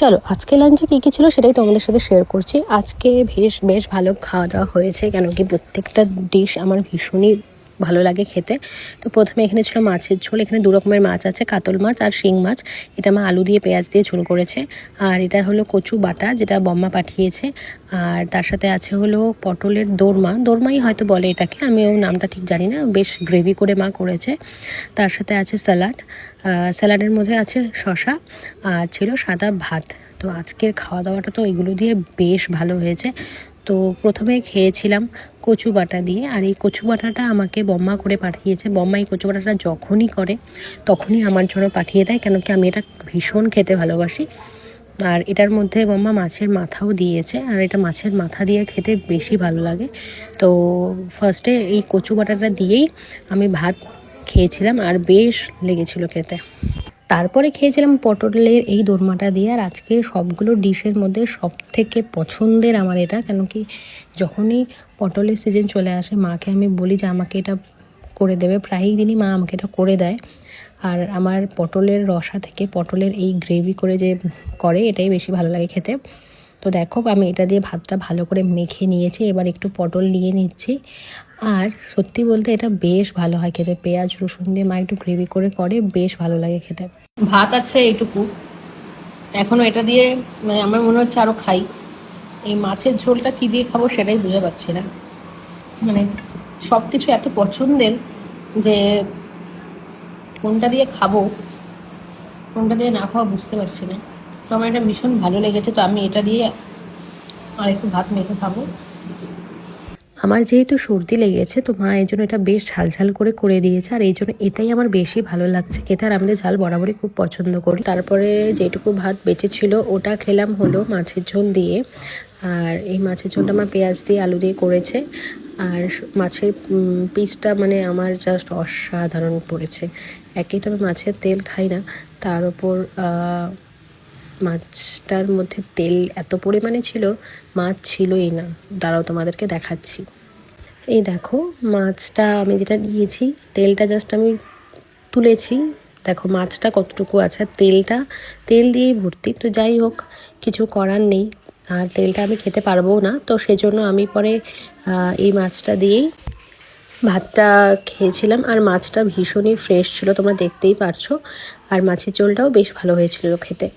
চলো আজকে লাঞ্চে কী কী ছিল সেটাই তোমাদের সাথে শেয়ার করছি। আজকে বেশ ভালো খাওয়া দাওয়া হয়েছে, কেন কি প্রত্যেকটা ডিশ আমার ভীষণই ভালো লাগে খেতে। তো প্রথমে এখানে ছিল মাছের ঝোল। এখানে দু রকমের মাছ আছে, কাতল মাছ আর শিং মাছ। এটা মা আলু দিয়ে পেঁয়াজ দিয়ে ঝোল করেছে। আর এটা হলো কচু বাটা, যেটা বম্মা পাঠিয়েছে। আর তার সাথে আছে হলো পটলের দোরমাই হয়তো বলে এটাকে, আমিও নামটা ঠিক জানি না, বেশ গ্রেভি করে মা করেছে। তার সাথে আছে স্যালাড, স্যালাডের মধ্যে আছে শসা, আর ছিল সাদা ভাত। তো আজকের খাওয়া দাওয়াটা তো এগুলো দিয়ে বেশ ভালো হয়েছে। তো প্রথমে খেয়েছিলাম কচু বাটা দিয়ে, আর এই কচু বাটাটা আমাকে বম্মা করে পাঠিয়েছে। বম্মা এই কচু বাটাটা যখনই করে তখনই আমার জন্য পাঠিয়ে দেয়, কেন কি আমি এটা ভীষণ খেতে ভালোবাসি। আর এটার মধ্যে বম্মা মাছের মাথাও দিয়েছে, আর এটা মাছের মাথা দিয়ে খেতে বেশি ভালো লাগে। তো ফার্স্টে এই কচু বাটাটা দিয়েই আমি ভাত খেয়েছিলাম, আর বেশ লেগেছিল খেতে। তারপরে খেয়েছিলাম পটলের এই দোরমাটা দিয়ে। আর আজকে সবগুলো ডিশের মধ্যে সব থেকে পছন্দের আমার এটা, কেন কি যখনই পটলের সিজন চলে আসে মাকে আমি বলি যে আমাকে এটা করে দেবে, প্রায়ই দিনই মা আমাকে এটা করে দেয়। আর আমার পটলের রসা থেকে পটলের এই গ্রেভি করে যে করে, এটাই বেশি ভালো লাগে খেতে। তো দেখো আমি এটা দিয়ে ভাতটা ভালো করে মেখে নিয়েছি, এবার একটু পটল নিয়ে নিচ্ছি। আর সত্যি বলতে এটা বেশ ভালো হয় খেতে, পেঁয়াজ রসুন দিয়ে মা একটু গ্রেভি করে বেশ ভালো লাগে খেতে। ভাত আছে এইটুকু, এখনো এটা দিয়ে মানে আমার মনে হচ্ছে আরও খাই। এই মাছের ঝোলটা কী দিয়ে খাবো সেটাই বুঝতে পারছি না, মানে সব কিছু এত পছন্দের যে কোনটা দিয়ে খাবো কোনটা দিয়ে না খাওয়া বুঝতে পারছি না। তো আমার এটা ভীষণ ভালো লেগেছে, তো আমি এটা দিয়ে আর একটু ভাত মেখে খাবো। আমার যেহেতু সর্দি লেগেছে, তো মা এই জন্য এটা বেশ ঝাল করে দিয়েছে, আর এই জন্য এটাই আমার বেশি ভালো লাগছে খেতে। আর আমরা ঝাল বরাবরই খুব পছন্দ করি। তারপরে যেটুকু ভাত বেঁচেছিল ওটা খেলাম হলো মাছের ঝোল দিয়ে। আর এই মাছের ঝোলটা আমার পেঁয়াজ দিয়ে আলু দিয়ে করেছে। আর মাছের পিসটা মানে আমার জাস্ট অসাধারণ পড়েছে। একেই তো আমি মাছের তেল খাই না, তার ওপর মাছটার মধ্যে তেল এত পরিমাণে ছিল, মাছ ছিলই না। দাঁড়াও তোমাদেরকে দেখাচ্ছি। এই দেখো মাছটা আমি যেটা নিয়েছি, তেলটা জাস্ট আমি তুলেছি, দেখো মাছটা কতটুকু আছে, আর তেল দিয়েই ভর্তি। তো যাই হোক, কিছু করার নেই, আর তেলটা আমি খেতে পারবো না, তো সেজন্য আমি পরে এই মাছটা দিয়েই ভাতটা খেয়েছিলাম। আর মাছটা ভীষণই ফ্রেশ ছিল, তোমরা দেখতেই পারছো। আর মাছের ঝোলটাও বেশ ভালো হয়েছিল খেতে।